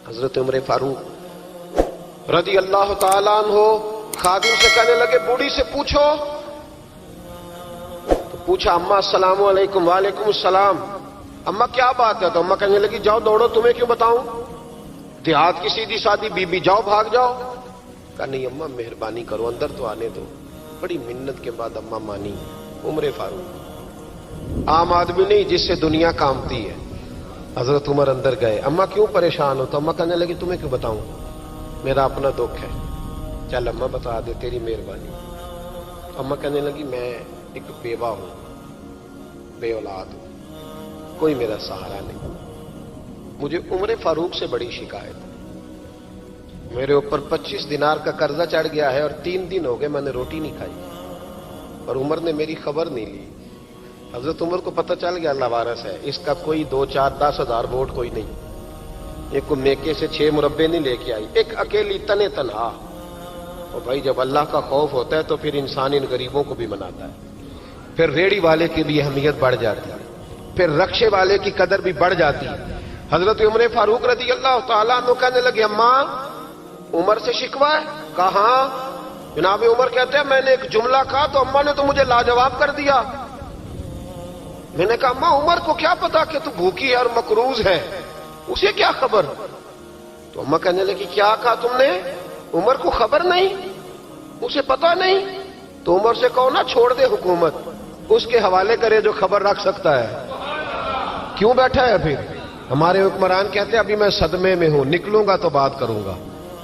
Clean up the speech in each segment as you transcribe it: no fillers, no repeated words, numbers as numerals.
حضرت عمر فاروق رضی اللہ تعالیٰ عنہ خادم سے کہنے لگے بوڑھی سے پوچھو. تو پوچھا اماں السلام علیکم. وعلیکم السلام. اماں کیا بات ہے؟ تو اماں کہنے لگی جاؤ دوڑو, تمہیں کیوں بتاؤں, دیہات کی سیدھی سادی بی بی, جاؤ بھاگ جاؤ. کہا نہیں اماں مہربانی کرو اندر تو آنے دو. بڑی منت کے بعد اماں مانی. عمر فاروق عام آدمی نہیں جس سے دنیا کامتی ہے. حضرت عمر اندر گئے. اماں کیوں پریشان ہو؟ تو اماں کہنے لگی تمہیں کیوں بتاؤں, میرا اپنا دکھ ہے. چل اماں بتا دے, تیری مہربانی. اماں کہنے لگی میں ایک بیوہ ہوں, بے اولاد ہوں, کوئی میرا سہارا نہیں. مجھے عمر فاروق سے بڑی شکایت ہے. میرے اوپر 25 دینار کا قرضہ چڑھ گیا ہے اور 3 دن ہو گئے میں نے روٹی نہیں کھائی, اور عمر نے میری خبر نہیں لی. حضرت عمر کو پتہ چل گیا لوارث ہے, اس کا کوئی 2 4 10 ہزار ووٹ کوئی نہیں. یہ کوئی میکے سے 6 مربے نہیں لے کے آئی, ایک اکیلی تنے تنہا. اور بھائی جب اللہ کا خوف ہوتا ہے تو پھر انسان ان غریبوں کو بھی مناتا ہے. پھر ریڑھی والے کی بھی اہمیت بڑھ جاتی ہے, پھر رکشے والے کی قدر بھی بڑھ جاتی ہے. حضرت عمر فاروق رضی اللہ تعالیٰ عنہ کہنے لگے اماں عمر سے شکوہ ہے؟ کہاں؟ جناب عمر کہتے ہیں میں نے ایک جملہ کہا تو اماں نے تو مجھے لاجواب کر دیا. میں نے کہا اماں عمر کو کیا پتا کہ تو بھوکی ہے اور مقروض ہے, اسے کیا خبر؟ تو اماں کہنے لگی کیا کہا تم نے؟ عمر کو خبر نہیں, اسے پتا نہیں؟ تو عمر سے کہو نا چھوڑ دے حکومت, اس کے حوالے کرے جو خبر رکھ سکتا ہے. کیوں بیٹھا ہے پھر؟ ہمارے حکمران کہتے ہیں ابھی میں صدمے میں ہوں, نکلوں گا تو بات کروں گا,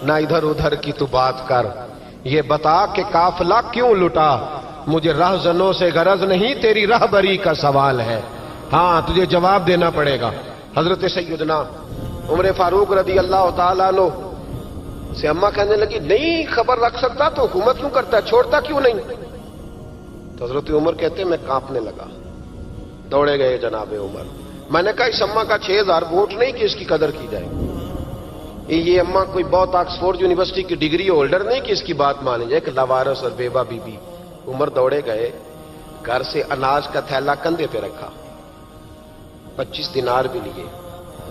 نہ ادھر ادھر کی تو بات کر. یہ بتا کہ قافلہ کیوں لٹا, مجھے رہزنوں سے غرض نہیں, تیری رہبری کا سوال ہے. ہاں تجھے جواب دینا پڑے گا. حضرت سیدنا عمر فاروق رضی اللہ تعالیٰ عنہ سے اماں کہنے لگی نہیں خبر رکھ سکتا تو حکومت کیوں کرتا ہے, چھوڑتا کیوں نہیں؟ تو حضرت عمر کہتے ہیں میں کانپنے لگا. دوڑے گئے جناب عمر. میں نے کہا اس اماں کا 6000 ووٹ نہیں کہ اس کی قدر کی جائے. یہ اماں کوئی بہت آکسفورڈ یونیورسٹی کی ڈگری ہولڈر نہیں کہ اس کی بات مانی جائے. ایک لاوارث اور بیوہ بی بی. عمر دوڑے گئے, گھر سے اناج کا تھیلا کندھے پہ رکھا, 25 دینار بھی لیے,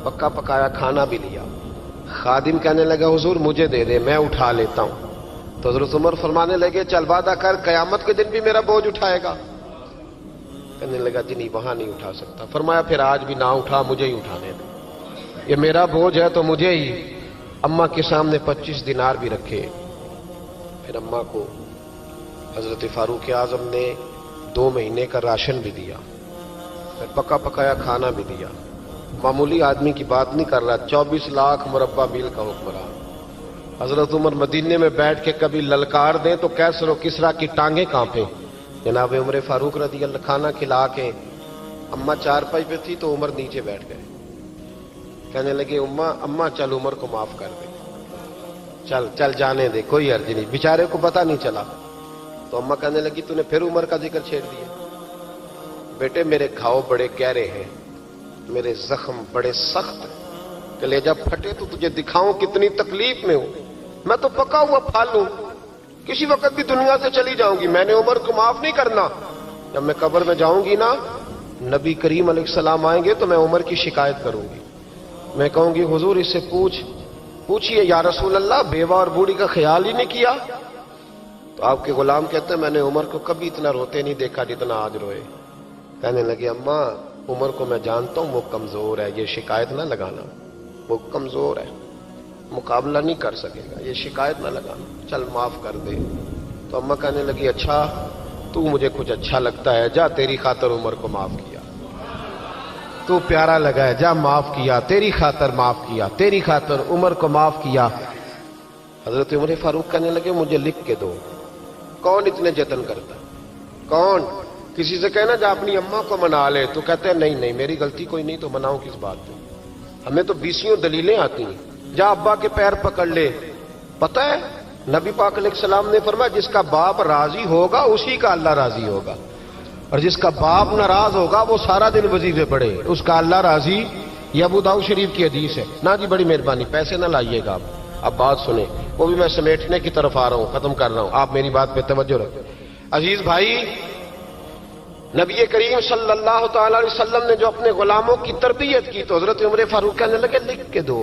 پکا پکایا کھانا بھی لیا. خادم کہنے لگا حضور مجھے دے دے میں اٹھا لیتا ہوں. تو حضرت عمر فرمانے لگے چل وعدہ کر قیامت کے دن بھی میرا بوجھ اٹھائے گا. کہنے لگا جی نہیں وہاں نہیں اٹھا سکتا. فرمایا پھر آج بھی نہ اٹھا, مجھے ہی اٹھانے دے, یہ میرا بوجھ ہے تو مجھے ہی. اماں کے سامنے 25 دینار بھی رکھے. پھر اماں کو حضرت فاروق اعظم نے 2 مہینے کا راشن بھی دیا, پھر پکا پکایا کھانا بھی دیا. معمولی آدمی کی بات نہیں کر رہا, 24 لاکھ مربع میل کا حکمران. حضرت عمر مدینے میں بیٹھ کے کبھی للکار دیں تو کیسر و کسریٰ کی ٹانگیں کانپیں. جناب عمر فاروق رضی اللہ کھانا کھلا کے اماں چارپائی پہ تھی تو عمر نیچے بیٹھ گئے. کہنے لگے اماں چل عمر کو معاف کر دے, چل چل جانے دے, کوئی عرض نہیں, بیچارے کو پتہ نہیں چلا. تو اماں کہنے لگی تو نے پھر عمر کا ذکر چھیڑ دیا. بیٹے میرے گھاؤ بڑے گہرے ہیں, میرے زخم بڑے سخت, کلیجہ پھٹے تو تجھے دکھاؤں کتنی تکلیف میں ہوں. میں تو پکا ہوا پھال ہوں, کسی وقت بھی دنیا سے چلی جاؤں گی. میں نے عمر کو معاف نہیں کرنا. جب میں قبر میں جاؤں گی نا, نبی کریم علیہ السلام آئیں گے تو میں عمر کی شکایت کروں گی. میں کہوں گی حضور اس سے پوچھئے یا رسول اللہ بیوہ اور بوڑھی کا خیال ہی نہیں کیا. تو آپ کے غلام کہتے ہیں میں نے عمر کو کبھی اتنا روتے نہیں دیکھا جتنا آج روئے. کہنے لگے اماں عمر کو میں جانتا ہوں وہ کمزور ہے, یہ شکایت نہ لگانا, وہ کمزور ہے, مقابلہ نہیں کر سکے گا, یہ شکایت نہ لگانا, چل معاف کر دے. تو اماں کہنے لگی اچھا تو مجھے کچھ اچھا لگتا ہے, جا تیری خاطر عمر کو معاف کیا, تو پیارا لگا ہے, جا معاف کیا, تیری خاطر معاف کیا, تیری خاطر عمر کو معاف کیا. حضرت عمر فاروق کہنے لگے مجھے لکھ کے دو. کون اتنے جتن کرتا, کون؟ کسی سے کہنا جا اپنی اماں کو منا لے, تو کہتے ہیں نہیں میری غلطی کوئی نہیں تو مناؤں کس بات پہ, ہمیں تو 20 دلیلیں آتی ہیں. جا ابا کے پیر پکڑ لے. پتہ ہے نبی پاک علیہ السلام نے فرمایا جس کا باپ راضی ہوگا اسی کا اللہ راضی ہوگا, اور جس کا باپ ناراض ہوگا وہ سارا دن وظیفے پڑھے, اس کا اللہ راضی. یہ ابو داؤد شریف کی حدیث ہے. نا جی بڑی مہربانی, پیسے نہ لائیے گا آپ. اب بات سنیں, وہ بھی میں سمیٹنے کی طرف آ رہا ہوں, ختم کر رہا ہوں, آپ میری بات پہ توجہ رکھیں. عزیز بھائی, نبی کریم صلی اللہ تعالی علیہ وسلم نے جو اپنے غلاموں کی تربیت کی تو حضرت عمر فاروق کہنے لگے لکھ کے دو,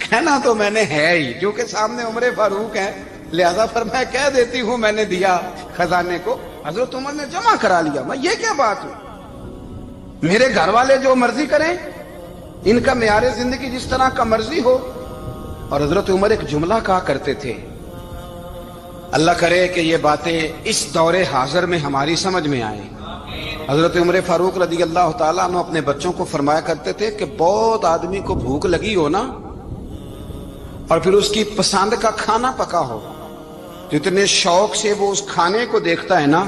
کہنا تو میں نے ہے ہی، جو کہ سامنے عمر فاروق ہیں، لہذا فرمایا کہہ دیتی ہوں میں نے دیا خزانے کو۔ حضرت عمر نے جمع کرا لیا۔ میں یہ کیا بات ہوں، میرے گھر والے جو مرضی کریں، ان کا معیار زندگی جس طرح کا مرضی ہو۔ اور حضرت عمر ایک جملہ کہا کرتے تھے، اللہ کرے کہ یہ باتیں اس دور حاضر میں ہماری سمجھ میں آئیں۔ حضرت عمر فاروق رضی اللہ تعالیٰ عنہ اپنے بچوں کو فرمایا کرتے تھے کہ بہت آدمی کو بھوک لگی ہو نا، اور پھر اس کی پسند کا کھانا پکا ہو، تو اتنے شوق سے وہ اس کھانے کو دیکھتا ہے نا،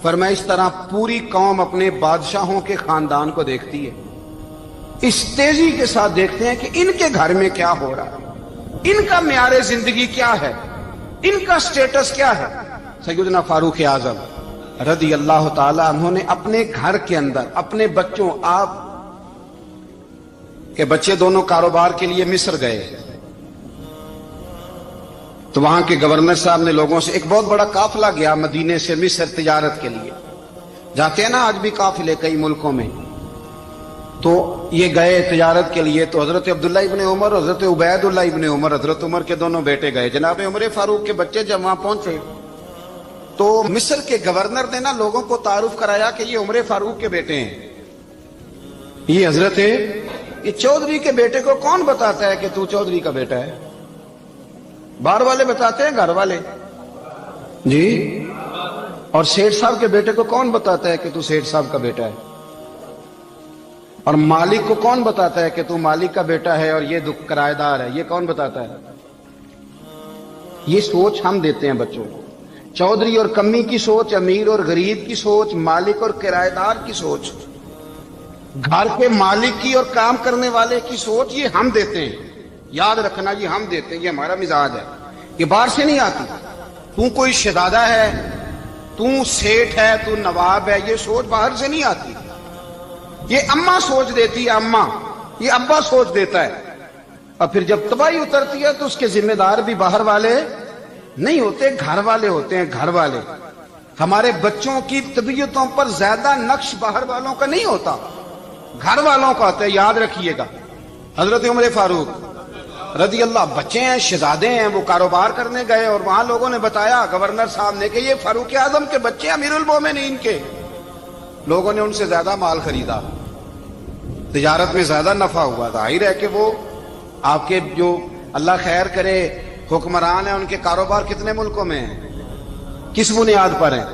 فرمایا اس طرح پوری قوم اپنے بادشاہوں کے خاندان کو دیکھتی ہے، اس تیزی کے ساتھ دیکھتے ہیں کہ ان کے گھر میں کیا ہو رہا ہے، ان کا معیار زندگی کیا ہے، ان کا سٹیٹس کیا ہے۔ سیدنا فاروق اعظم رضی اللہ تعالی عنہ نے اپنے گھر کے اندر اپنے بچوں، آپ کے بچے دونوں کاروبار کے لیے مصر گئے، تو وہاں کے گورنر صاحب نے لوگوں سے، ایک بہت بڑا قافلہ گیا مدینے سے مصر تجارت کے لیے، جاتے ہیں نا آج بھی قافلے کئی ملکوں میں، تو یہ گئے تجارت کے لیے، تو حضرت عبداللہ ابن عمر، حضرت عبید اللہ ابن عمر، حضرت عمر کے دونوں بیٹے گئے، جناب عمر فاروق کے بچے جب وہاں پہنچے تو مصر کے گورنر نے نا لوگوں کو تعارف کرایا کہ یہ عمر فاروق کے بیٹے ہیں، یہ حضرت یہ چودھری کے بیٹے کو کون بتاتا ہے کہ تو چودھری کا بیٹا ہے؟ باہر والے بتاتے ہیں، گھر والے جی؟ اور سیٹھ صاحب کے بیٹے کو کون بتاتا ہے کہ تو سیٹھ صاحب کا بیٹا ہے؟ اور مالک کو کون بتاتا ہے کہ تو مالک کا بیٹا ہے اور یہ کرایہ دار ہے؟ یہ کون بتاتا ہے؟ یہ سوچ ہم دیتے ہیں بچوں کو، چودھری اور کمی کی سوچ، امیر اور غریب کی سوچ، مالک اور کرایہ دار کی سوچ، گھر کے مالک کی اور کام کرنے والے کی سوچ، یہ ہم دیتے ہیں، یاد رکھنا، یہ ہم دیتے ہیں، یہ ہمارا مزاج ہے، یہ باہر سے نہیں آتی۔ تو کوئی شہزادہ ہے، تو سیٹھ ہے، تو نواب ہے، یہ سوچ باہر سے نہیں آتی، یہ اماں سوچ دیتی ہے، اماں، یہ ابا سوچ دیتا ہے، اور پھر جب تباہی اترتی ہے تو اس کے ذمہ دار بھی باہر والے نہیں ہوتے، گھر والے ہوتے ہیں، گھر والے۔ ہمارے بچوں کی طبیعتوں پر زیادہ نقش باہر والوں کا نہیں ہوتا، گھر والوں کا ہوتا ہے، یاد رکھیے گا۔ حضرت عمر فاروق رضی اللہ، بچے ہیں، شہزادے ہیں، وہ کاروبار کرنے گئے، اور وہاں لوگوں نے بتایا گورنر صاحب نے کہ یہ فاروق اعظم کے بچے امیر المومنین کے۔ لوگوں نے ان سے زیادہ مال خریدا، تجارت میں زیادہ نفع ہوا، ظاہر ہے کہ وہ آپ کے جو اللہ خیر کرے حکمران ہیں، ان کے کاروبار کتنے ملکوں میں ہیں، کس بنیاد پر ہیں؟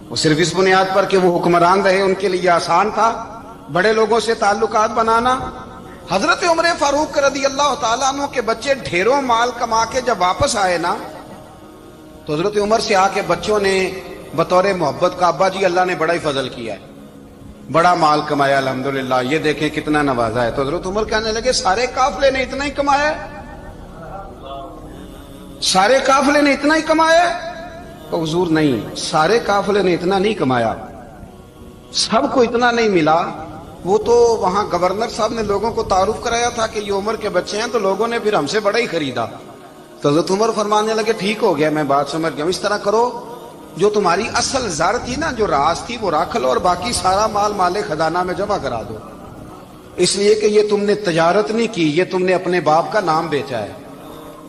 وہ صرف اس بنیاد پر کہ وہ حکمران رہے، ان کے لیے آسان تھا بڑے لوگوں سے تعلقات بنانا۔ حضرت عمر فاروق رضی اللہ تعالیٰ عنہ کے بچے ڈھیروں مال کما کے جب واپس آئے نا، تو حضرت عمر سے آ کے بچوں نے بطور محبت کا، ابا جی اللہ نے بڑا ہی فضل کیا ہے، بڑا مال کمایا الحمدللہ، یہ دیکھیں کتنا نوازا ہے۔ تو حضرت عمر کہنے لگے سارے قافلے نے اتنا ہی کمایا ہے؟ سارے قافلے نے اتنا ہی کمایا ہے؟ تو حضور نہیں، سارے قافلے نے اتنا نہیں کمایا، سب کو اتنا نہیں ملا۔ وہ تو وہاں گورنر صاحب نے لوگوں کو تعارف کرایا تھا کہ یہ عمر کے بچے ہیں، تو لوگوں نے پھر ہم سے بڑا ہی خریدا۔ تو حضرت عمر فرمانے لگے ٹھیک ہو گیا، میں بات سمجھ گیا، اس طرح کرو، جو تمہاری اصل زر تھی نا، جو راز تھی، وہ رکھ لو، اور باقی سارا مال مال خزانہ میں جمع کرا دو، اس لیے کہ یہ تم نے تجارت نہیں کی، یہ تم نے اپنے باپ کا نام بیچا ہے،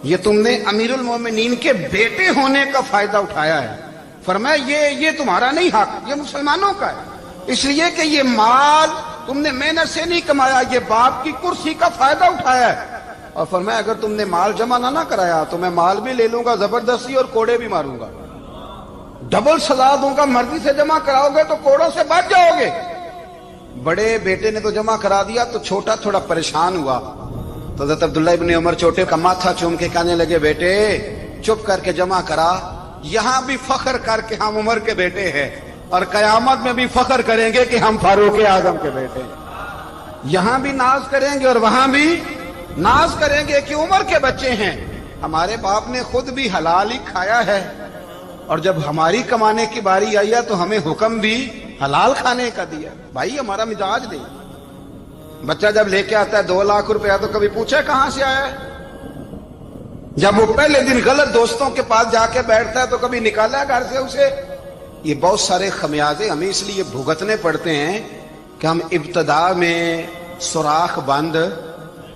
یہ تم نے امیر المومنین کے بیٹے ہونے کا فائدہ اٹھایا ہے۔ فرمایا یہ تمہارا نہیں حق، یہ مسلمانوں کا ہے، اس لیے کہ یہ مال تم نے محنت سے نہیں کمایا، یہ باپ کی کرسی کا فائدہ اٹھایا ہے۔ اور فرمایا اگر تم نے مال جمع نہ کرایا تو میں مال بھی لے لوں گا زبردستی، اور کوڑے بھی ماروں گا، ڈبل سزا دوں گا، مرضی سے جمع کراؤ گے تو کوڑوں سے بچ جاؤ گے۔ بڑے بیٹے نے تو جمع کرا دیا، تو چھوٹا تھوڑا پریشان ہوا، تو حضرت عبداللہ ابن عمر چھوٹے کا ماتھا چوم کے کہنے لگے بیٹے چپ کر کے جمع کرا، یہاں بھی فخر کر کے ہم عمر کے بیٹے ہیں، اور قیامت میں بھی فخر کریں گے کہ ہم فاروق اعظم کے بیٹے ہیں، یہاں بھی ناز کریں گے اور وہاں بھی ناز کریں گے کہ عمر کے بچے ہیں۔ ہمارے باپ نے خود بھی حلال ہی کھایا ہے، اور جب ہماری کمانے کی باری آئی ہے تو ہمیں حکم بھی حلال کھانے کا دیا۔ بھائی ہمارا مزاج دے، بچہ جب لے کے آتا ہے 2 لاکھ روپیہ تو کبھی پوچھے کہاں سے آیا ہے؟ جب وہ پہلے دن غلط دوستوں کے پاس جا کے بیٹھتا ہے تو کبھی نکالا ہے گھر سے اسے؟ یہ بہت سارے خمیازے ہمیں اس لیے بھگتنے پڑتے ہیں کہ ہم ابتدا میں سوراخ بند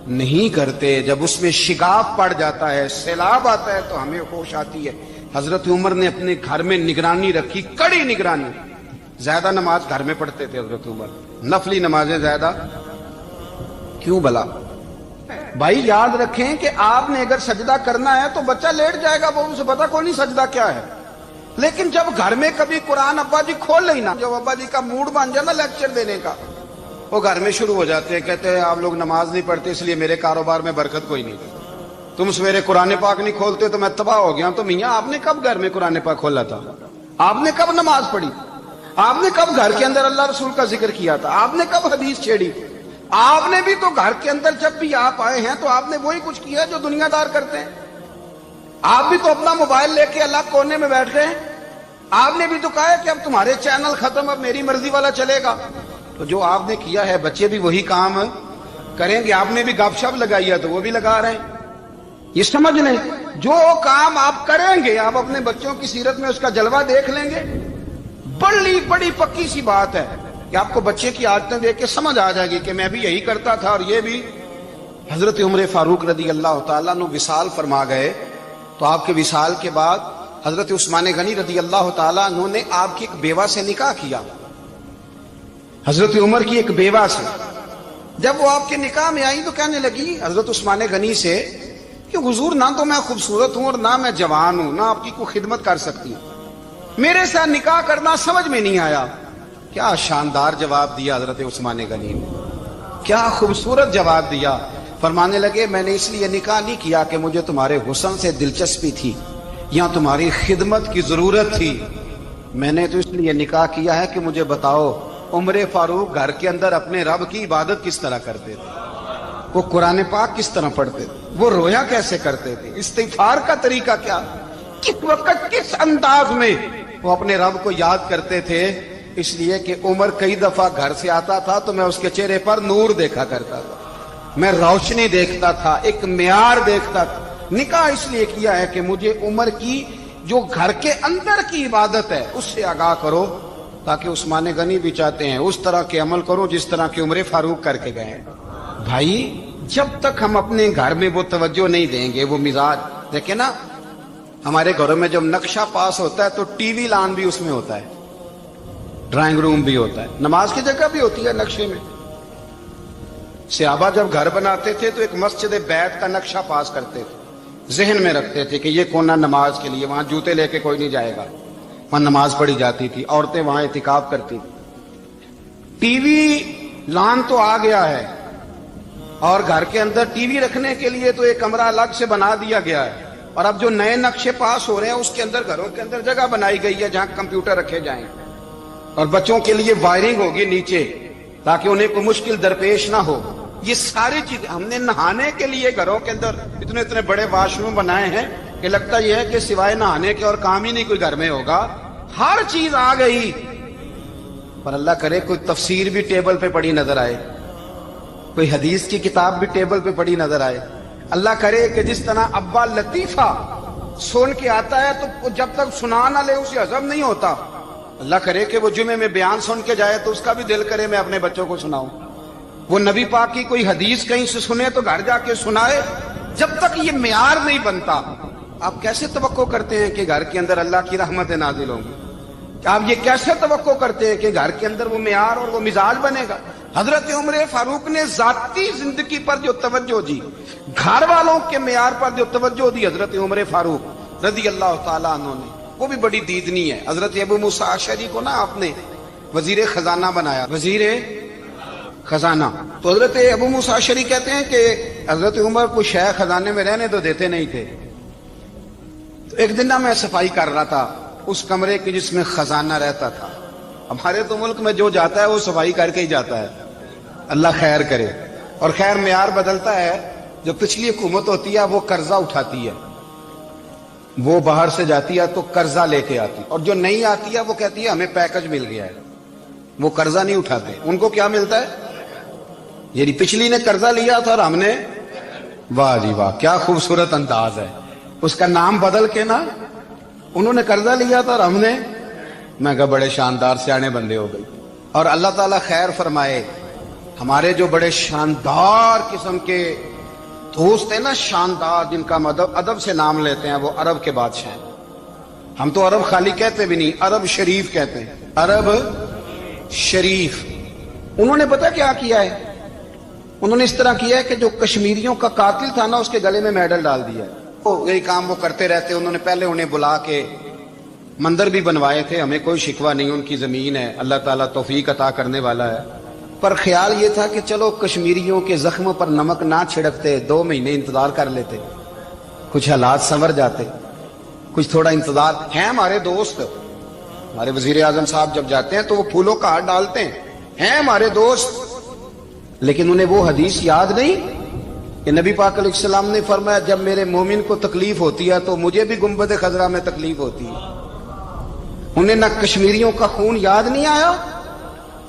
نہیں کرتے، جب اس میں شگاف پڑ جاتا ہے، سیلاب آتا ہے تو ہمیں ہوش آتی ہے۔ حضرت عمر نے اپنے گھر میں نگرانی رکھی، کڑی نگرانی۔ زیادہ نماز گھر میں پڑھتے تھے حضرت عمر، نفلی نمازیں زیادہ کیوں بلا؟ بھائی یاد رکھیں کہ آپ نے اگر سجدہ کرنا ہے تو بچہ لیٹ جائے گا، وہ اسے پتا کوئی نہیں سجدہ کیا ہے، لیکن جب گھر میں کبھی قرآن ابا جی کھول لینا، جب ابا جی کا موڈ بن جائے نا لیکچر دینے کا، وہ گھر میں شروع ہو جاتے ہیں، کہتے ہیں آپ لوگ نماز نہیں پڑھتے اس لیے میرے کاروبار میں برکت کوئی نہیں، تم سویرے قرآن پاک نہیں کھولتے تو میں تباہ ہو گیا۔ تو میاں آپ نے کب گھر میں قرآن پاک کھولا تھا؟ آپ نے کب نماز پڑھی؟ آپ نے کب گھر کے اندر اللہ رسول کا ذکر کیا تھا؟ آپ نے کب حدیث چھیڑی؟ آپ نے بھی تو گھر کے اندر جب بھی آپ آئے ہیں تو آپ نے وہی کچھ کیا جو دنیا دار کرتے ہیں۔ آپ بھی تو اپنا موبائل لے کے اللہ کونے میں بیٹھ گئے ہیں۔ آپ نے بھی تو کہا ہے کہ اب تمہارے چینل ختم، اب میری مرضی والا چلے گا۔ تو جو آپ نے کیا ہے بچے بھی وہی کام کریں گے۔ آپ نے بھی گپ شپ لگائی ہے تو وہ بھی لگا رہے ہیں۔ یہ سمجھ لیں جو کام آپ کریں گے آپ اپنے بچوں کی سیرت میں اس کا جلوہ دیکھ لیں گے۔ بڑی پکی سی بات ہے کہ آپ کو بچے کی عادتیں دیکھ کے سمجھ آ جائے گی کہ میں بھی یہی کرتا تھا اور یہ بھی۔ حضرت عمر فاروق رضی اللہ تعالیٰ عنہ وصال فرما گئے تو آپ کے وصال کے بعد حضرت عثمان غنی رضی اللہ تعالیٰ عنہ نے آپ کی ایک بیوہ سے نکاح کیا، حضرت عمر کی ایک بیوہ سے۔ جب وہ آپ کے نکاح میں آئی تو کہنے لگی حضرت عثمان غنی سے کہ حضور نہ تو میں خوبصورت ہوں اور نہ میں جوان ہوں، نہ آپ کی کوئی خدمت کر سکتی ہوں، میرے ساتھ نکاح کرنا سمجھ میں نہیں آیا۔ کیا شاندار جواب دیا حضرت عثمان غنی نے، کیا خوبصورت جواب دیا۔ فرمانے لگے میں نے اس لیے نکاح نہیں کیا کہ مجھے تمہارے حسن سے دلچسپی تھی یا تمہاری خدمت کی ضرورت تھی، میں نے تو اس لیے نکاح کیا ہے کہ مجھے بتاؤ عمر فاروق گھر کے اندر اپنے رب کی عبادت کس طرح کرتے تھے، وہ قرآن پاک کس طرح پڑھتے تھے، وہ رویا کیسے کرتے تھے، استغفار کا طریقہ کیا، کس وقت کس انداز میں وہ اپنے رب کو یاد کرتے تھے۔ اس لیے کہ عمر کئی دفعہ گھر سے آتا تھا تو میں اس کے چہرے پر نور دیکھا کرتا تھا، میں روشنی دیکھتا تھا، ایک معیار دیکھتا تھا۔ نکاح اس لیے کیا ہے کہ مجھے عمر کی جو گھر کے اندر کی عبادت ہے اس سے آگاہ کرو، تاکہ عثمان غنی بھی چاہتے ہیں اس طرح کے عمل کرو جس طرح کے عمر فاروق کر کے گئے ہیں۔ بھائی جب تک ہم اپنے گھر میں وہ توجہ نہیں دیں گے، وہ مزاج دیکھیں نا، ہمارے گھروں میں جب نقشہ پاس ہوتا ہے تو ٹی وی لان بھی اس میں ہوتا ہے، ڈرائنگ روم بھی ہوتا ہے، نماز کی جگہ بھی ہوتی ہے نقشے میں۔ صحابہ جب گھر بناتے تھے تو ایک مسجد بیت کا نقشہ پاس کرتے تھے، ذہن میں رکھتے تھے کہ یہ کونا نماز کے لیے، وہاں جوتے لے کے کوئی نہیں جائے گا، وہاں نماز پڑھی جاتی تھی، عورتیں وہاں اعتکاف کرتی تھی۔ ٹی وی لان تو آ گیا ہے اور گھر کے اندر ٹی وی رکھنے کے لیے تو ایک کمرہ الگ سے بنا دیا گیا ہے، اور اب جو نئے نقشے پاس ہو رہے ہیں اس کے اندر گھروں کے اندر جگہ بنائی گئی ہے جہاں کمپیوٹر رکھے جائیں، اور بچوں کے لیے وائرنگ ہوگی نیچے تاکہ انہیں کوئی مشکل درپیش نہ ہو۔ یہ ساری چیزیں ہم نے نہانے کے لیے گھروں کے اندر اتنے بڑے واش روم بنائے ہیں کہ لگتا یہ ہے کہ سوائے نہانے کے اور کام ہی نہیں کوئی گھر میں ہوگا، ہر چیز آ گئی۔ پر اللہ کرے کوئی تفسیر بھی ٹیبل پہ پڑی نظر آئے، کوئی حدیث کی کتاب بھی ٹیبل پہ پڑی نظر آئے۔ اللہ کرے کہ جس طرح ابا لطیفہ سن کے آتا ہے تو جب تک سنا نہ لے اسے ہضم نہیں ہوتا، اللہ کرے کہ وہ جمعے میں بیان سن کے جائے تو اس کا بھی دل کرے میں اپنے بچوں کو سناؤں، وہ نبی پاک کی کوئی حدیث کہیں سے سنے تو گھر جا کے سنائے۔ جب تک یہ معیار نہیں بنتا آپ کیسے توقع کرتے ہیں کہ گھر کے اندر اللہ کی رحمتیں نازل ہوں گی؟ آپ یہ کیسے توقع کرتے ہیں کہ گھر کے اندر وہ معیار اور وہ مزاج بنے گا؟ حضرت عمر فاروق نے ذاتی زندگی پر جو توجہ دی، گھر والوں کے معیار پر جو توجہ دی حضرت عمر فاروق رضی اللہ تعالیٰ عنہ نے، وہ بھی بڑی دیدنی ہے۔ حضرت ابو موسیٰ اشعری کو نا آپ نے وزیر خزانہ بنایا، وزیر خزانہ، تو حضرت ابو موسیٰ اشعری کہتے ہیں کہ حضرت عمر کو شیخ خزانے میں رہنے تو دیتے نہیں تھے۔ تو ایک دن میں صفائی کر رہا تھا اس کمرے کی جس میں خزانہ رہتا تھا۔ ہمارے تو ملک میں جو جاتا ہے وہ صفائی کر کے ہی جاتا ہے، اللہ خیر کرے۔ اور خیر معیار بدلتا ہے، جو پچھلی حکومت ہوتی ہے وہ قرضہ اٹھاتی ہے، وہ باہر سے جاتی ہے تو قرضہ لے کے آتی، اور جو نہیں آتی ہے وہ کہتی ہے ہمیں پیکج مل گیا ہے، وہ قرضہ نہیں اٹھاتے۔ ان کو کیا ملتا ہے؟ یعنی پچھلی نے قرضہ لیا تھا اور ہم نے، واہ جی واہ کیا خوبصورت انداز ہے، اس کا نام بدل کے نا، انہوں نے قرضہ لیا تھا اور ہم نے، میں کہا بڑے شاندار سیانے بندے ہو گئی۔ اور اللہ تعالیٰ خیر فرمائے. ہمارے جو بڑے شاندار قسم کے دوست ہیں نا، شاندار، جن کا ادب سے نام لیتے ہیں، وہ عرب کے بادشاہ ہیں. ہم تو عرب خالی کہتے بھی نہیں، عرب شریف کہتے ہیں، عرب شریف. انہوں نے پتہ کیا کیا ہے؟ انہوں نے اس طرح کیا ہے کہ جو کشمیریوں کا قاتل تھا نا، اس کے گلے میں میڈل ڈال دیا ہے. یہی کام وہ کرتے رہتے. انہوں نے پہلے انہیں بلا کے مندر بھی بنوائے تھے، ہمیں کوئی شکوہ نہیں، ان کی زمین ہے، اللہ تعالیٰ توفیق عطا کرنے والا ہے. پر خیال یہ تھا کہ چلو کشمیریوں کے زخموں پر نمک نہ چھڑکتے، 2 مہینے انتظار کر لیتے، کچھ حالات سنور جاتے، کچھ تھوڑا انتظار. ہیں ہمارے دوست، ہمارے وزیر اعظم صاحب جب جاتے ہیں تو وہ پھولوں کا ہار ڈالتے ہیں ہمارے دوست. لیکن انہیں وہ حدیث یاد نہیں کہ نبی پاک علیہ السلام نے فرمایا جب میرے مومن کو تکلیف ہوتی ہے تو مجھے بھی گنبد خضرا میں تکلیف ہوتی ہے. انہیں نہ کشمیریوں کا خون یاد نہیں آیا،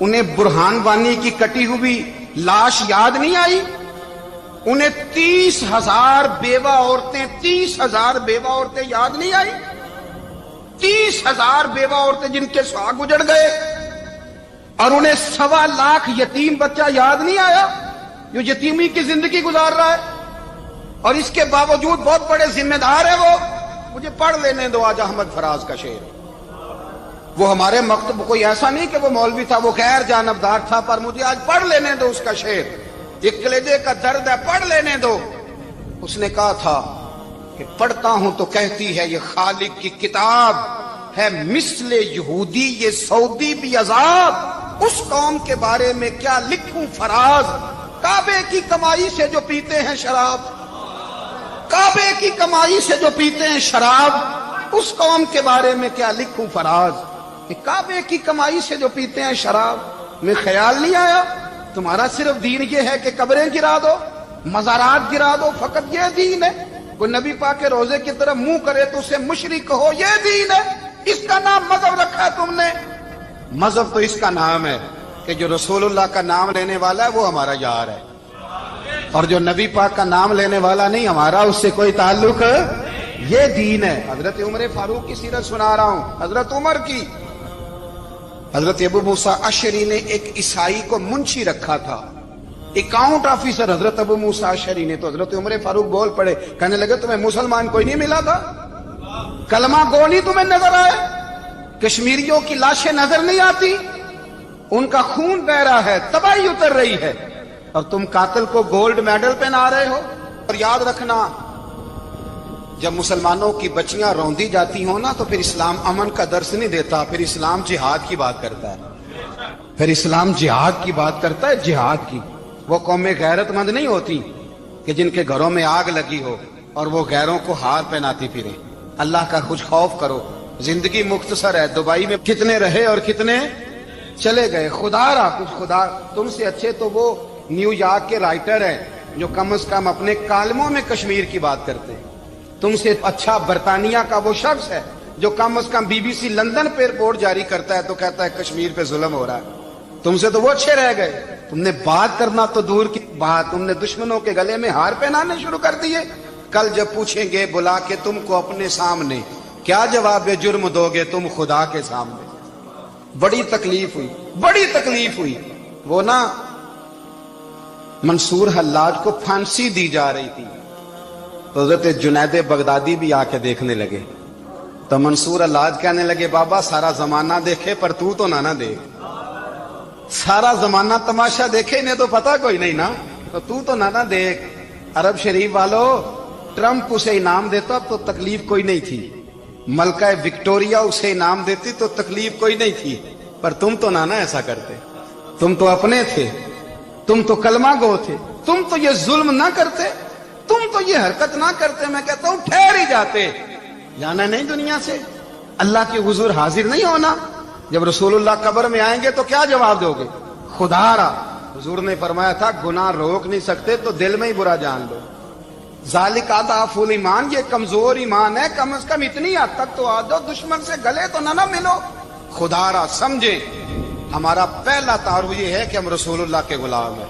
انہیں برہان وانی کی کٹی ہوئی لاش یاد نہیں آئی، انہیں 30,000 بیوہ عورتیں 30,000 بیوہ عورتیں یاد نہیں آئی، 30,000 بیوہ عورتیں جن کے سواگ اجڑ گئے. اور انہیں 1.25 لاکھ یتیم بچہ یاد نہیں آیا جو یتیمی کی زندگی گزار رہا ہے. اور اس کے باوجود بہت بڑے ذمہ دار ہے وہ. مجھے پڑھ لینے دو آج احمد فراز کا شعر. وہ ہمارے مکتب کوئی ایسا نہیں کہ وہ مولوی تھا، وہ غیر جانبدار تھا، پر مجھے آج پڑھ لینے دو اس کا شعر. ایک کلیجے کا درد ہے، پڑھ لینے دو. اس نے کہا تھا کہ پڑھتا ہوں تو کہتی ہے یہ خالق کی کتاب ہے، مثل یہودی یہ سعودی بھی عذاب. اس قوم کے بارے میں کیا لکھوں فراز، کعبے کی کمائی سے جو پیتے ہیں شراب، کعبے کی کمائی سے جو پیتے ہیں شراب. اس قوم کے بارے میں کیا لکھوں فراز، کہ کعبے کی کمائی سے جو پیتے ہیں شراب. میں خیال نہیں آیا تمہارا صرف دین یہ ہے کہ قبریں گرا دو، مزارات گرا دو، فقط یہ دین ہے؟ کوئی نبی پاک کے روزے کی طرف منہ کرے تو اسے مشرک ہو، یہ دین ہے؟ اس کا نام مذہب رکھا ہے تم نے. مذہب تو اس کا نام ہے کہ جو رسول اللہ کا نام لینے والا ہے وہ ہمارا یار ہے، اور جو نبی پاک کا نام لینے والا نہیں، ہمارا اس سے کوئی تعلق ہے. یہ دین ہے. حضرت عمر فاروق کی سیرت سنا رہا ہوں، حضرت عمر کی. حضرت ابو موسیٰ اشعری نے ایک عیسائی کو منشی رکھا تھا، اکاؤنٹ آفیسر حضرت ابو موسیٰ اشعری نے. تو حضرت عمر فاروق بول پڑے، کہنے لگے تمہیں مسلمان کوئی نہیں ملا تھا؟ کلمہ گو نہیں تمہیں نظر آئے؟ کشمیریوں کی لاشیں نظر نہیں آتی؟ ان کا خون بہ رہا ہے، تباہی اتر رہی ہے، اور تم قاتل کو گولڈ میڈل پہنا رہے ہو. اور یاد رکھنا، جب مسلمانوں کی بچیاں روندی جاتی ہوں نا تو پھر اسلام امن کا درس نہیں دیتا، پھر اسلام جہاد کی بات کرتا ہے. پھر اسلام جہاد کی بات کرتا ہے، جہاد کی. وہ قومیں غیرت مند نہیں ہوتی کہ جن کے گھروں میں آگ لگی ہو اور وہ غیروں کو ہار پہناتی پھرے. اللہ کا کچھ خوف کرو. زندگی مختصر ہے. دبئی میں کتنے رہے اور کتنے چلے گئے. خدا را کچھ خدا. تم سے اچھے تو وہ نیو یارک کے رائٹر ہیں جو کم از کم اپنے کالموں میں کشمیر کی بات کرتے ہیں. تم سے اچھا برطانیہ کا وہ شخص ہے جو کم از کم BBC لندن پہ رپورٹ جاری کرتا ہے تو کہتا ہے کشمیر پہ ظلم ہو رہا ہے. تم سے تو وہ اچھے رہ گئے. تم نے بات کرنا تو دور کی بات، تم نے دشمنوں کے گلے میں ہار پہنانے شروع کر دیے. کل جب پوچھیں گے بلا کے تم کو اپنے سامنے، کیا جواب جرم دو گے تم خدا کے سامنے؟ بڑی تکلیف ہوئی، بڑی تکلیف ہوئی. وہ نا منصور حلاج کو پھانسی دی جا رہی تھی تو حضرت جنید بغدادی بھی آ کے دیکھنے لگے. تو منصور حلاج کہنے لگے بابا سارا زمانہ دیکھے پر تو نہ دیکھ. سارا زمانہ تماشا دیکھے انہیں تو پتا کوئی نہیں نا، تو نہ دیکھ. عرب شریف والو، ٹرمپ اسے انعام دیتا تو تکلیف کوئی نہیں تھی، ملکہ وکٹوریا اسے انعام دیتی تو تکلیف کوئی نہیں تھی، پر تم تو نہ ایسا کرتے. تم تو اپنے تھے، تم تو کلمہ گو تھے، تم تو یہ ظلم نہ کرتے، تم تو یہ حرکت نہ کرتے. میں کہتا ہوں ٹھہر ہی جاتے. جانا نہیں دنیا سے، اللہ کے حضور حاضر نہیں ہونا. جب رسول اللہ قبر میں آئیں گے تو کیا جواب دو گے؟ خدا را. حضور نے فرمایا تھا گناہ روک نہیں سکتے تو دل میں ہی برا جان لو. ذالک اضعف الایمان، یہ کمزور ایمان ہے. کم از کم اتنی حد تک تو آ جاؤ، دشمن سے گلے تو نہ ملو. خدا را سمجھے، ہمارا پہلا تعارف یہ ہے کہ ہم رسول اللہ کے غلام ہیں.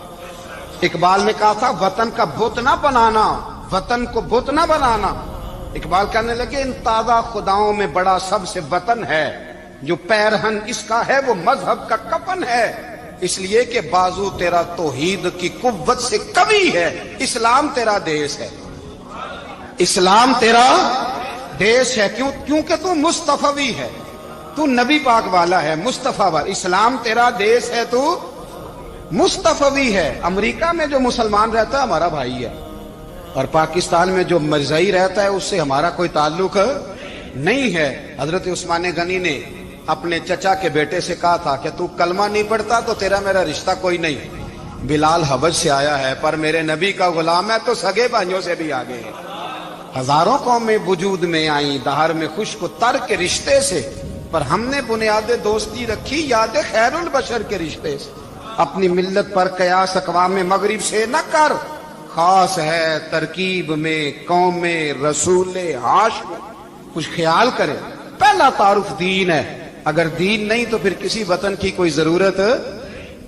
اقبال نے کہا تھا وطن کا بت نہ بنانا، وطن کو بت نہ بنانا. اقبال کہنے لگے ان تازہ خداؤں میں بڑا سب سے وطن ہے، جو پیرہن اس کا ہے وہ مذہب کا کفن ہے، اس لیے کہ بازو تیرا توحید کی قوت سے قوی ہے۔ اسلام تیرا دیس ہے، اسلام تیرا دیس ہے، کیونکہ تو مصطفی ہے، تو نبی پاک والا ہے، مصطفیٰ والا۔ اسلام تیرا دیس ہے، تو مصطفی ہے۔ امریکہ میں جو مسلمان رہتا ہے ہمارا بھائی ہے، اور پاکستان میں جو مرزائی رہتا ہے اس سے ہمارا کوئی تعلق نہیں ہے۔ حضرت عثمان غنی نے اپنے چچا کے بیٹے سے کہا تھا کہ تو کلمہ نہیں پڑھتا تو تیرا میرا رشتہ کوئی نہیں۔ بلال حبش سے آیا ہے پر میرے نبی کا غلام ہے تو سگے بھائیوں سے بھی آگے ہے۔ ہزاروں قومیں وجود میں آئیں دہر میں خشک و تر کے رشتے سے، پر ہم نے بنیاد دوستی رکھی یاد خیر البشر کے رشتے سے۔ اپنی ملت پر قیاس اقوام مغرب سے نہ کر، خاص ہے ترکیب میں قوم رسول ہاشم۔ کچھ خیال کرے، پہلا تعارف دین ہے، اگر دین نہیں تو پھر کسی وطن کی کوئی ضرورت۔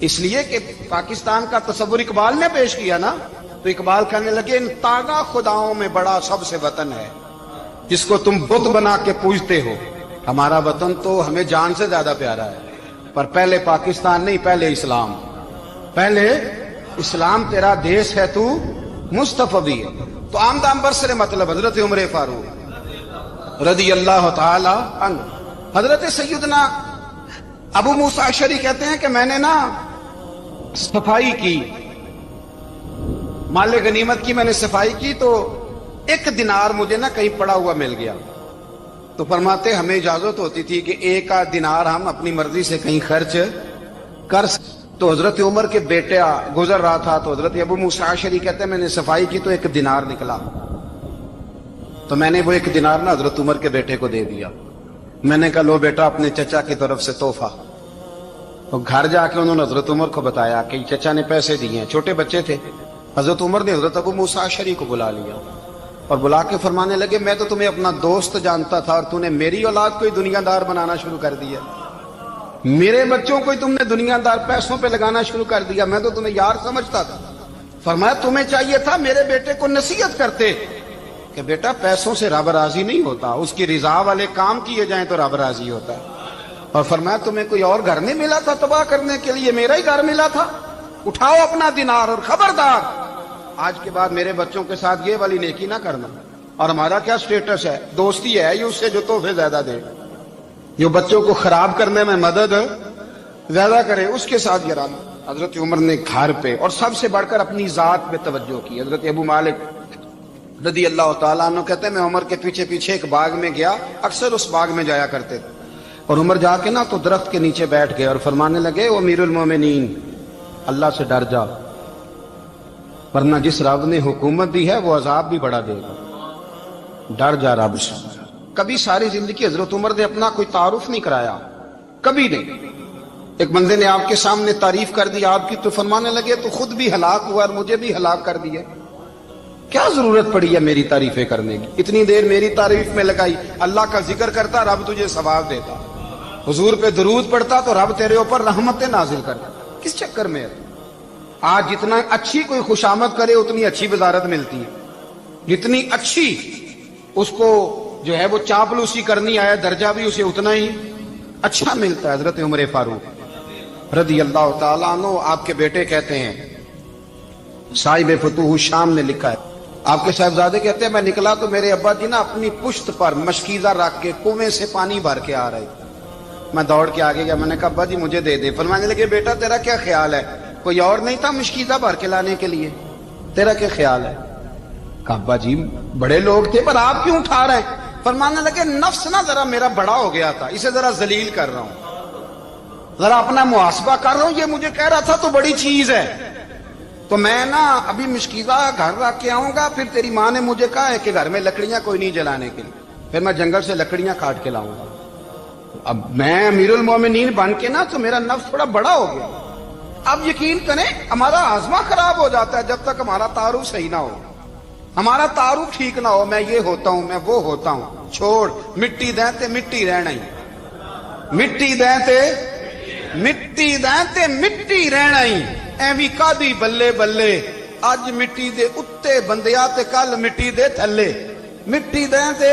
اس لیے کہ پاکستان کا تصور اقبال نے پیش کیا نا، تو اقبال کہنے لگے ان تاغا خداؤں میں بڑا سب سے وطن ہے جس کو تم بت بنا کے پوجتے ہو۔ ہمارا وطن تو ہمیں جان سے زیادہ پیارا ہے، پر پہلے پاکستان نہیں، پہلے اسلام، پہلے اسلام تیرا دیس ہے، تو مصطفی ہے۔ تو آمدہ برسر مطلب حضرت عمر فاروق رضی اللہ تعالی عنہ۔ حضرت سیدنا ابو موسیٰ اشعری کہتے ہیں کہ میں نے نا صفائی کی، مال غنیمت کی میں نے صفائی کی، تو ایک دینار مجھے نا کہیں پڑا ہوا مل گیا، تو فرماتے ہمیں اجازت ہوتی تھی کہ ایک آدھ دینار ہم اپنی مرضی سے کہیں خرچ کر سکتے۔ تو حضرت عمر کے بیٹا گزر رہا تھا، تو حضرت ابو موسیٰ اشعری کہتے ہیں میں نے صفائی کی تو ایک دینار نکلا، تو میں نے وہ ایک دینار نا حضرت عمر کے بیٹے کو دے دیا۔ میں نے کہا لو بیٹا اپنے چچا کی طرف سے تحفہ۔ تو گھر جا کے انہوں نے حضرت عمر کو بتایا کہ چچا نے پیسے دیے ہیں، چھوٹے بچے تھے۔ حضرت عمر نے حضرت ابو موسیٰ اشعری کو بلا لیا اور بلا کے فرمانے لگے میں تو تمہیں اپنا دوست جانتا تھا اور تو نے میری اولاد کو ہی دنیا دار بنانا شروع کر دیا، میرے بچوں کو ہی تم نے دنیا دار پیسوں پہ لگانا شروع کر دیا، میں تو تمہیں یار سمجھتا تھا۔ فرمایا تمہیں چاہیے تھا میرے بیٹے کو نصیحت کرتے کہ بیٹا پیسوں سے رب راضی نہیں ہوتا، اس کی رضا والے کام کیے جائیں تو رب راضی ہوتا ہے۔ اور فرمایا تمہیں کوئی اور گھر نہیں ملا تھا تباہ کرنے کے لیے، میرا ہی گھر ملا تھا، اٹھاؤ اپنا دینار اور خبردار آج کے بعد میرے بچوں کے ساتھ یہ والی نیکی نہ کرنا۔ اور ہمارا کیا سٹیٹس ہے، دوستی ہے یہ اس سے جو تحفے زیادہ دے، جو بچوں کو خراب کرنے میں مدد زیادہ کرے اس کے ساتھ گرانا۔ حضرت عمر نے گھر پہ اور سب سے بڑھ کر اپنی ذات پہ توجہ کی۔ حضرت ابو مالک رضی اللہ تعالیٰ عنہ کہتے ہیں میں عمر کے پیچھے پیچھے ایک باغ میں گیا، اکثر اس باغ میں جایا کرتے تھے، اور عمر جا کے نا تو درخت کے نیچے بیٹھ گئے اور فرمانے لگے او امیر المومنین اللہ سے ڈر جا، ورنہ جس رب نے حکومت دی ہے وہ عذاب بھی بڑا دے گا، ڈر جا رب سے۔ کبھی ساری زندگی حضرت عمر نے اپنا کوئی تعارف نہیں کرایا، کبھی نہیں۔ ایک بندے نے آپ کے سامنے تعریف کر دی آپ کی تو فرمانے لگے تو خود بھی ہلاک ہوا اور مجھے بھی ہلاک کر دیا، کیا ضرورت پڑی ہے میری تعریفیں کرنے کی، اتنی دیر میری تعریف میں لگائی، اللہ کا ذکر کرتا رب تجھے ثواب دیتا، حضور پہ درود پڑھتا تو رب تیرے اوپر رحمتیں نازل کرتا، کس چکر میں ہے؟ آج جتنا اچھی کوئی خوشامد کرے اتنی اچھی وزارت ملتی ہے، جتنی اچھی اس کو جو ہے وہ چاپلوسی کرنی آیا درجہ بھی اسے اتنا ہی اچھا ملتا ہے۔ حضرت عمر فاروق رضی اللہ تعالیٰ عنہ آپ کے بیٹے کہتے ہیں، صاحب فتوح الشام نے لکھا ہے، آپ کے صاحبزادے کہتے ہیں میں نکلا تو میرے ابا جی نا اپنی پشت پر مشکیزہ رکھ کے کنویں سے پانی بھر کے آ رہے، میں دوڑ کے آگے گیا، میں نے کہا ابا جی مجھے دے دے۔ فرمانے لگے بیٹا تیرا کیا خیال ہے، کوئی اور نہیں تھا مشکیزہ بھر کے لانے کے لیے، تیرا کیا خیال ہے؟ کہا ابا جی بڑے لوگ تھے پر آپ کیوں اٹھا رہے ہیں؟ فرمانے لگے نفس نا ذرا میرا بڑا ہو گیا تھا، اسے ذرا ذلیل کر رہا ہوں، ذرا اپنا محاسبہ کر رہا ہوں، یہ مجھے کہہ رہا تھا تو بڑی چیز ہے، تو میں نا ابھی مشکیزہ گھر رکھ کے آؤں گا، پھر تیری ماں نے مجھے کہا ہے کہ گھر میں لکڑیاں کوئی نہیں جلانے کے لیے، پھر میں جنگل سے لکڑیاں کاٹ کے لاؤں گا۔ اب میں امیر المومنین بن کے نا تو میرا نفس تھوڑا بڑا ہو گیا۔ اب یقین کریں ہمارا ہاضمہ خراب ہو جاتا ہے جب تک ہمارا تعارف صحیح نہ ہو، ہمارا تعارف ٹھیک نہ ہو، میں یہ ہوتا ہوں میں وہ ہوتا ہوں، چھوڑ مٹی دیں تے مٹی رہنا ہی، مٹی دیں تے مٹی دیں تے مٹی رہنا ہی، ایویں کادی بلے بلے اج مٹی دے اتے بندیا تے کل مٹی دے تھلے، مٹی دیں تے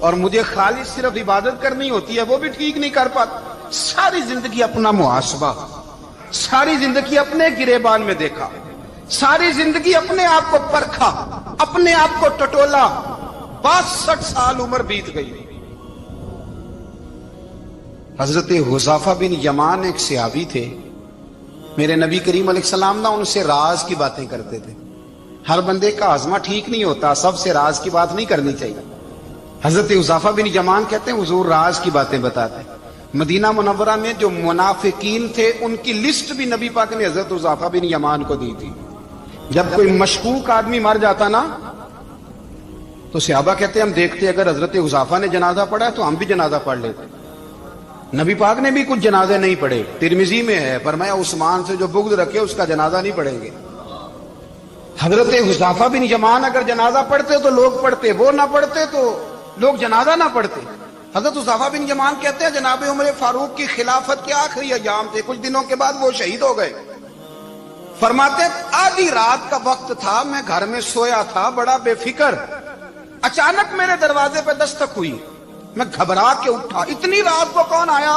اور مجھے خالص صرف عبادت کرنی ہوتی ہے وہ بھی ٹھیک نہیں کر پاتا. ساری زندگی اپنا محاسبہ، ساری زندگی اپنے گریبان میں دیکھا، ساری زندگی اپنے آپ کو پرکھا، اپنے آپ کو ٹٹولا. 62 سال عمر بیت گئی. حضرت حذیفہ بن یمان ایک صحابی تھے. میرے نبی کریم علیہ السلام نا ان سے راز کی باتیں کرتے تھے. ہر بندے کا ہاضمہ ٹھیک نہیں ہوتا، سب سے راز کی بات نہیں کرنی چاہیے. حضرت حذیفہ بن یمان کہتے ہیں حضور راز کی باتیں بتاتے. مدینہ منورہ میں جو منافقین تھے ان کی لسٹ بھی نبی پاک نے حضرت حذیفہ بن یمان کو دی تھی. جب کوئی مشکوک آدمی مر جاتا نا تو صحابہ کہتے ہیں ہم دیکھتے اگر حضرت حذیفہ نے جنازہ پڑھا تو ہم بھی جنازہ پڑھ لیتے. نبی پاک نے بھی کچھ جنازے نہیں پڑھے. ترمذی میں ہے فرمایا عثمان سے جو بغض رکھے اس کا جنازہ نہیں پڑھیں گے. حضرت حذیفہ بن یمان اگر جنازہ پڑھتے تو لوگ پڑھتے، وہ نہ پڑھتے تو لوگ جنازہ نہ پڑھتے. حضرت حذیفہ بن یمان کہتے ہیں جناب عمر فاروق کی خلافت کے آخری ایام تھے، کچھ دنوں کے بعد وہ شہید ہو گئے. فرماتے آدھی رات کا وقت تھا، میں گھر میں سویا تھا بڑا بے فکر، اچانک میرے دروازے پہ دستک ہوئی، میں گھبرا کے اٹھا. اتنی رات کو کون آیا؟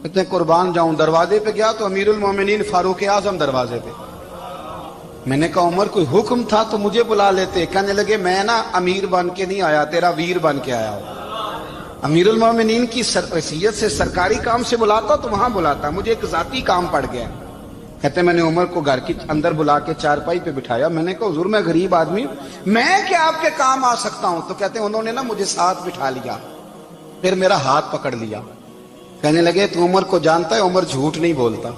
کہتے ہیں قربان جاؤں دروازے پہ گیا تو امیر المومنین فاروق اعظم دروازے پہ. میں نے کہا عمر کوئی حکم تھا تو مجھے بلا لیتے. کہنے لگے میں نا امیر بن کے نہیں آیا، تیرا ویر بن کے آیا ہوں. امیر المومنین کی حیثیت سے سرکاری کام سے بلاتا تو وہاں بلاتا، مجھے ایک ذاتی کام پڑ گیا. کہتے میں نے عمر کو گھر کی اندر بلا کے چارپائی پہ بٹھایا. میں نے کہا حضور میں غریب آدمی ہوں، میں کیا آپ کے کام آ سکتا ہوں؟ تو کہتے ہیں انہوں نے نا مجھے ساتھ بٹھا لیا، پھر میرا ہاتھ پکڑ لیا. کہنے لگے تو عمر کو جانتا ہے؟ عمر جھوٹ نہیں بولتا.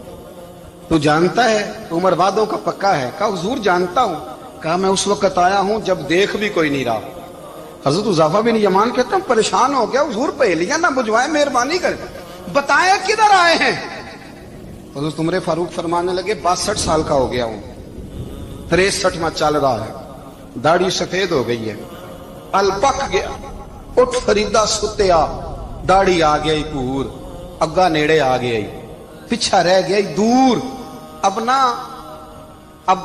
تو جانتا ہے؟ عمر وعدوں کا پکا ہے. کہا حضور جانتا ہوں. کہا میں اس وقت آیا ہوں جب دیکھ بھی کوئی نہیں رہا. حضرت حذیفہ بن یمان کہتے ہیں پریشان ہو گیا، حضور پہلیاں نہ بجھوائے، مہربانی کر بتائیں کدھر آئے ہیں. حضرت عمر فاروق فرمانے لگے 62 سال کا ہو گیا ہوں، 63 میں چل رہا ہے، داڑھی سفید ہو گئی ہے، ال پک گیا، اٹھ فریدا ستیا، داڑھی آ گئی پور، اگا نیڑے آ گئی، پیچھا رہ گیا دور. اب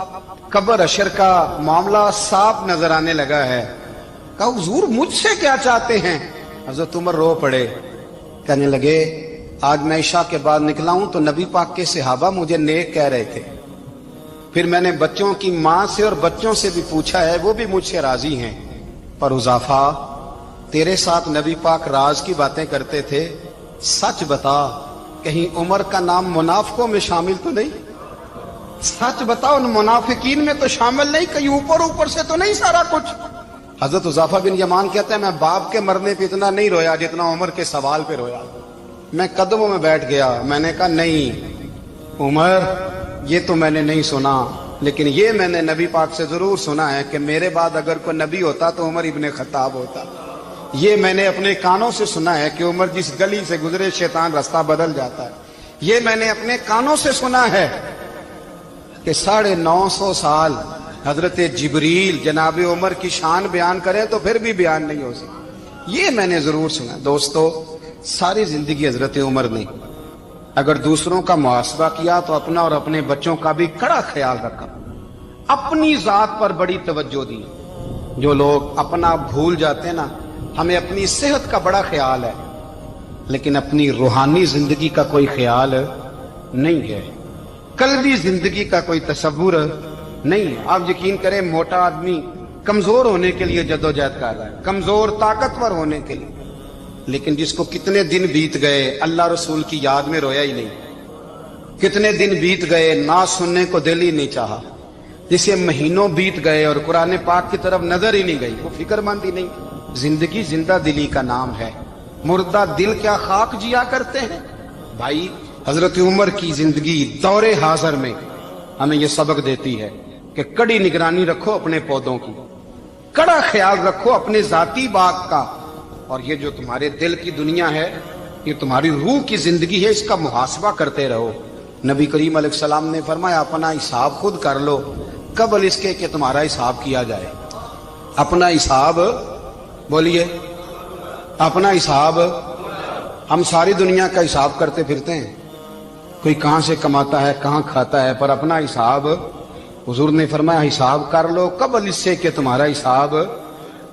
قبر اشر کا معاملہ صاف نظر آنے لگا ہے. کہا حضور مجھ سے کیا چاہتے ہیں؟ حضرت عمر رو پڑے. کہنے لگے آج میں عشاء کے بعد نکلا ہوں تو نبی پاک کے صحابہ مجھے نیک کہہ رہے تھے. پھر میں نے بچوں کی ماں سے اور بچوں سے بھی پوچھا ہے، وہ بھی مجھ سے راضی ہیں. پر حذیفہ تیرے ساتھ نبی پاک راز کی باتیں کرتے تھے، سچ بتا کہیں عمر کا نام منافقوں میں شامل تو نہیں؟ سچ بتا ان منافقین میں تو شامل نہیں، کہیں اوپر سے تو نہیں سارا کچھ؟ حضرت حذیفہ بن یمان کہتے ہیں میں باپ کے مرنے پہ اتنا نہیں رویا جتنا عمر کے سوال پہ رویا. میں قدموں میں بیٹھ گیا. میں نے کہا نہیں عمر یہ تو میں نے نہیں سنا، لیکن یہ میں نے نبی پاک سے ضرور سنا ہے کہ میرے بعد اگر کوئی نبی ہوتا تو عمر ابن خطاب ہوتا. یہ میں نے اپنے کانوں سے سنا ہے کہ عمر جس گلی سے گزرے شیطان رستہ بدل جاتا ہے. یہ میں نے اپنے کانوں سے سنا ہے کہ 950 سال حضرت جبریل جناب عمر کی شان بیان کرے تو پھر بھی بیان نہیں ہو سکتا. یہ میں نے ضرور سنا. دوستو ساری زندگی حضرت عمر نے اگر دوسروں کا محاسبہ کیا تو اپنا اور اپنے بچوں کا بھی کڑا خیال رکھا. اپنی ذات پر بڑی توجہ دی. جو لوگ اپنا بھول جاتے نا، ہمیں اپنی صحت کا بڑا خیال ہے لیکن اپنی روحانی زندگی کا کوئی خیال نہیں ہے، قلبی زندگی کا کوئی تصور نہیں ہے. آپ یقین کریں موٹا آدمی کمزور ہونے کے لیے جدوجہد کر رہا ہے، کمزور طاقتور ہونے کے لیے، لیکن جس کو کتنے دن بیت گئے اللہ رسول کی یاد میں رویا ہی نہیں، کتنے دن بیت گئے نہ سننے کو دل ہی نہیں چاہا، جسے مہینوں بیت گئے اور قرآن پاک کی طرف نظر ہی نہیں گئی، وہ فکر مند ہی نہیں. زندگی زندہ دلی کا نام ہے، مردہ دل کیا خاک جیا کرتے ہیں. بھائی حضرت عمر کی زندگی دور حاضر میں ہمیں یہ سبق دیتی ہے کہ کڑی نگرانی رکھو اپنے پودوں کی، کڑا خیال رکھو اپنے ذاتی باغ کا، اور یہ جو تمہارے دل کی دنیا ہے یہ تمہاری روح کی زندگی ہے، اس کا محاسبہ کرتے رہو. نبی کریم علیہ السلام نے فرمایا اپنا حساب خود کر لو قبل اس کے کہ تمہارا حساب کیا جائے. اپنا حساب بولیے، اپنا حساب. ہم ساری دنیا کا حساب کرتے پھرتے ہیں، کوئی کہاں سے کماتا ہے کہاں کھاتا ہے، پر اپنا حساب حضور نے فرمایا حساب کر لو قبل اس سے کہ تمہارا حساب